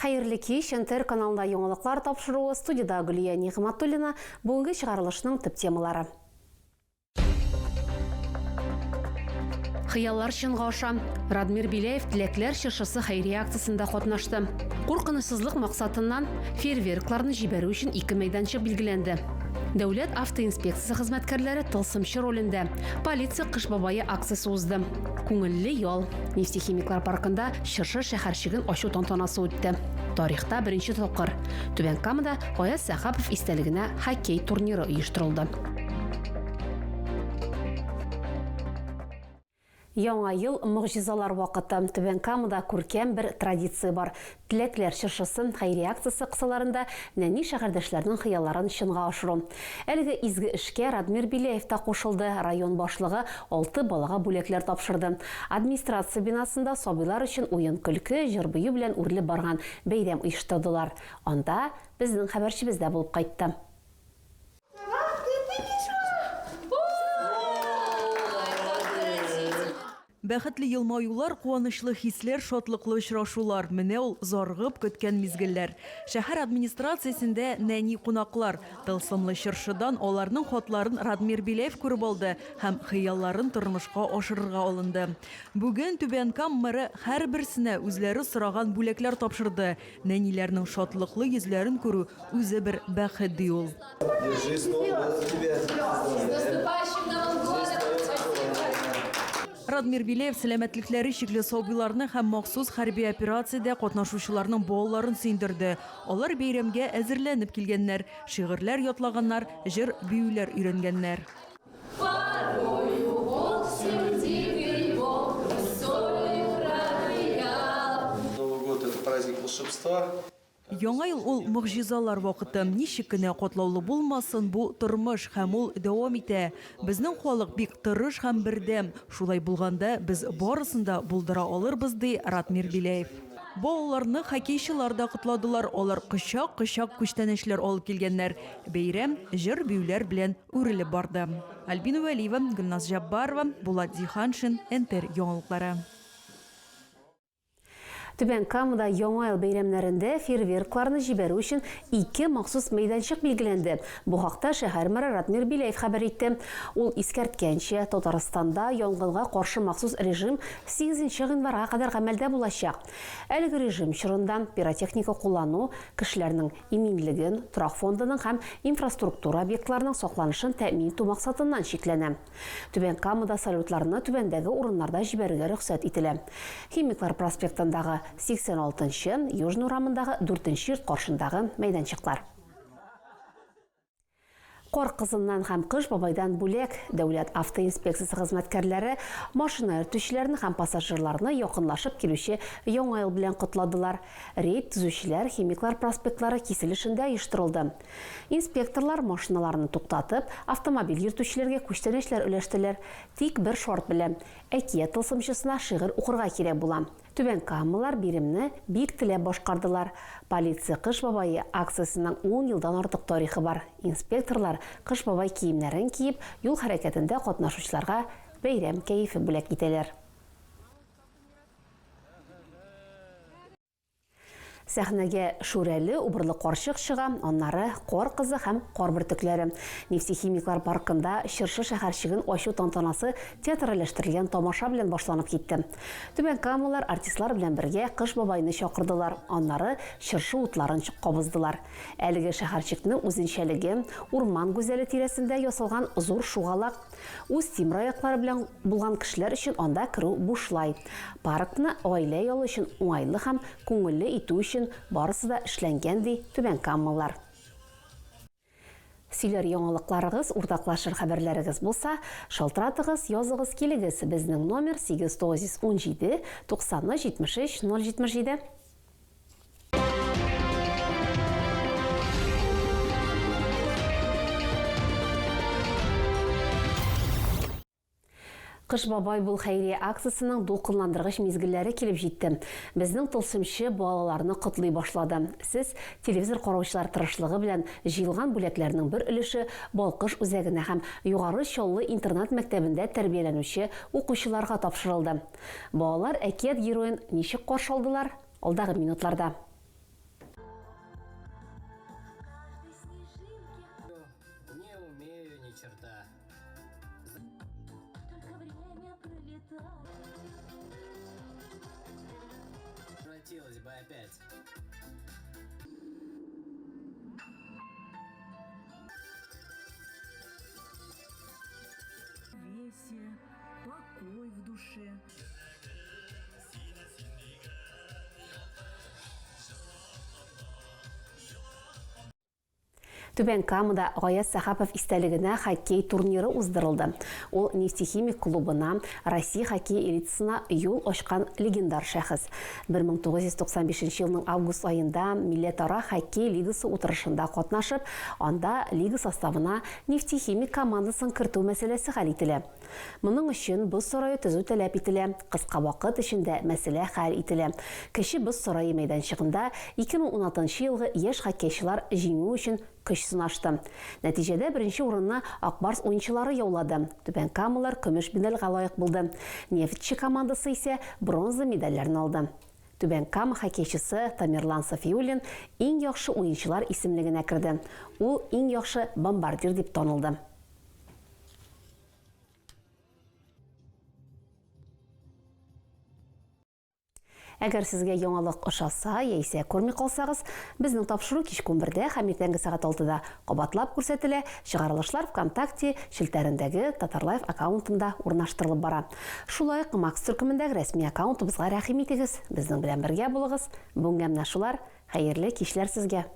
Хайырлы кеш, НТР каналында яңалыклар тапшыруы, студияда Гүлия Нигъматуллина, бүгінгі шығарылышының төп темалары. Хыяллар шынға аша. Радмир Билеев Тілеклер шыршысы хайрия акциясында катнашты. Куркынычсызлык максатыннан фейерверкларны җибәрү өчен 2 мәйданчык билгеләнде. Дәүләт автоинспекциясы хезмәткәрләре тылсымчы ролендә полиция кыш бабайы акциясы узды. Күңелле ял. Нефтехимиклар паркында Чыршы шәһәрчеген ачу тантанасы үтте. Тарихта беренче тапкыр Түбән Камада Аяз Сәхапов истәлегенә хоккей турниры оештырылды. Яңа ел мөгъҗизалар вакыты. Түбән Камада күркәм бер традиция бар. Тілеклер шыршысы хайрия акциясы кысаларында нәни шәһәрдәшләрнең хыялларын чынга ашыру. Әлеге изге эшкә Радмир Билеев та кушылды. Район башлыгы 6 балага бүләкләр тапшырды. Администрация бинасында сабыйлар өчен уен көлке, җыр-бию белән үрелеп барган бәйрәм оештырдылар. Анда безнең хәбәрчебез дә булып кайтты. Бәхетле елмаюлар, куанычлы хисләр, шатлыклы очрашулар. Менә ул заргып көткән мизгелләр. Шәһәр администрациясендә нәни кунаклар. Тылсымлы чыршыдан аларның хатларын Радмир Билеев күреп алды һәм хыялларын тормышка ашырырга алынды. Бүген Түбән Кам мэры һәрберсенә үзләре сораган бүләкләр тапшырды. Нәниләрнең шатлыклы йөзләрен күрү үзе бер бәхет ди ул. Радмир Билеев сәламәтлекләре шикле сабыйларны һәм махсус хәрби операциядә катнашучыларның балаларын сөендерде. Алар бәйрәмгә әзерләнеп килгәннәр, шигырьләр ятлаганнар, җыр-биюләр өйрәнгәннәр. Новый год – это праздник волшебства. Яңа ел ул мөгъҗизалар вакыты. Ничек кенә катлаулы булмасын, бу тормыш һәм ул дәвам итә. Безнең халык бик тырыш һәм бердәм. Шулай булганда без барысын да булдыра алырбыз, ди Радмир Билеев. Балаларны хоккейчылар да кутладылар. Алар кычак күчтәнәчләр алып килгәннәр. Бәйрәм җыр-биюләр белән үрелеп барды. Альбина Вәлиева, Гөлназ Җаббарова, Булат Зиханшин, НТР яңалыклары. Түбән Камада яңа ел бәйрәмнәрендә фейерверкларны җибәрү өчен 2 махсус мәйданчык билгеләнде. Бу хакта шәһәр мэры Радмир Билеев хәбәр итте. Ул искәрткәнчә, Татарстанда янгынга каршы махсус режим 8 гыйнварга кадәр гамәлдә булачак. Әлеге режим чорында пиротехника куллану, кешеләрнең иминлеген, торак фондының һәм инфраструктура объектларының сакланышын тәэмин итү максатыннан шикләнә. Түбән Камада салютларны түбәндәге урыннарда җибәрергә рөхсәт ителә. Химиклар проспектындагы 86-нчы, Южный урамындагы 4-нче йорт каршындагы мәйданчыклар. Кор кызыннан һәм кыш бабайдан бүләк дәүләт автоинспекциясе хезмәткәрләре машина йөртүчеләрне һәм пассажирларны якынлашып килүче яңа ел белән кутладылар. Рейд төзүчеләр Химиклар проспектлары киселешендә оештырылды. Инспекторлар машиналарны туктатып, автомобиль йөртүчеләргә күчтәнәчләр өләштеләр. Тик бер шарт белән әкият тылсымчысына шигырь укырга кирәк була. Түбән Камалар биремне бик теләп башкардылар. Полиция кыш бабайы акциясының 10 елдан артык тарихы бар. Инспекторлар кыш бабай киемнәрен киеп, юл хәрәкәтендә катнашучыларга бәйрәм кәефе бүләк итәләр. Сәхнәгә Шүрәле убырлы карчык чыга, аннары Кор кызы һәм Кор бөртекләре. Нефтехимиклар паркында Чыршы шәһәрчеген ачу тантанасы театральләштерелгән тамаша белән башланып китте. Түбән Камалар артистлар белән бергә кыш бабайны чакырдылар, аннары Чыршы утларын кабыздылар. Әлеге шәһәрчекнең үзенчәлеге урман гүзәле тирәсендә ясалган зур шугалак. Үз тимер аяклары белән булган кешеләр өчен анда керү бушлай. Паркны гаилә ялы өчен уңайлы һәм күңелле итү өчен барысы да эшләнгән ди Түбән Камалар. Сөйләр яңалыкларыгыз, уртаклашыр хәбәрләрегез булса, шалтыратыгыз, языгыз килегез. Безнең номер 8917 90 73 077. Кыш бабай бул хәйрия акциясының дулкынландыргыч мизгилләре килеп җитте. Безнең тылсымчы балаларны котлый башлады. Сез телевизор караучылар тырышлыгы белән җыелган бүләкләрнең бер өлеше Балкыш үзәгенә һәм югары чаллы интернат мәктәбендә тәрбияләнүче укучыларга тапшырылды. Балалар әкият героен ничек каршы алдылар? Алдагы минутларда. Не умею ни черта. Превратилась бы опять. Покой в душе. Түбән Камада Гаяз Сахапов истәлегенә хоккей турниры уздырылды. Ул нефтехимик клубына, Россия хоккей элитасына юл ачкан легендар шәхес. 1995 елның август айында милләтара хоккей лигасы утырышында катнашып, анда лига составына нефтехимик командасын кертү мәсьәләсе хәл ителә. Моның өчен боз сарае төзү таләп ителә. Кыска вакыт эчендә мәсьәлә хәл ителә. Кече боз сарае мәйданчыгында 2016 елгы яшь хоккейчылар җиңү өчен көч сынашты. Нәтиҗәдә беренче урынны Акбарс уенчылары яулады. Түбән Камалар көмеш медальгә лаек булды. Нефтче командасы исә бронза медальләрен алды. Түбән Кама хоккейчысы Тамерлан Сафиуллин иң яхшы уенчылар исемлегенә керде. Ул иң яхшы бомбардир дип танылды. Әгәр сезгә яңалык ошаса, яисә күрми калсагыз, безнең тапшыру кич 11-дә һәм иртәнге сәгать 6-да кабатлап күрсәтелә. Чыгарылышлар ВКонтакте челтәрендәге Татарлайф аккаунтында урнаштырылып бара. Шулай ук Макс төркемендәге рәсми аккаунтыбызга рәхим итегез. Безнең белән бергә булыгыз. Бүгенгә менә шулар. Хәерле кичләр сезгә.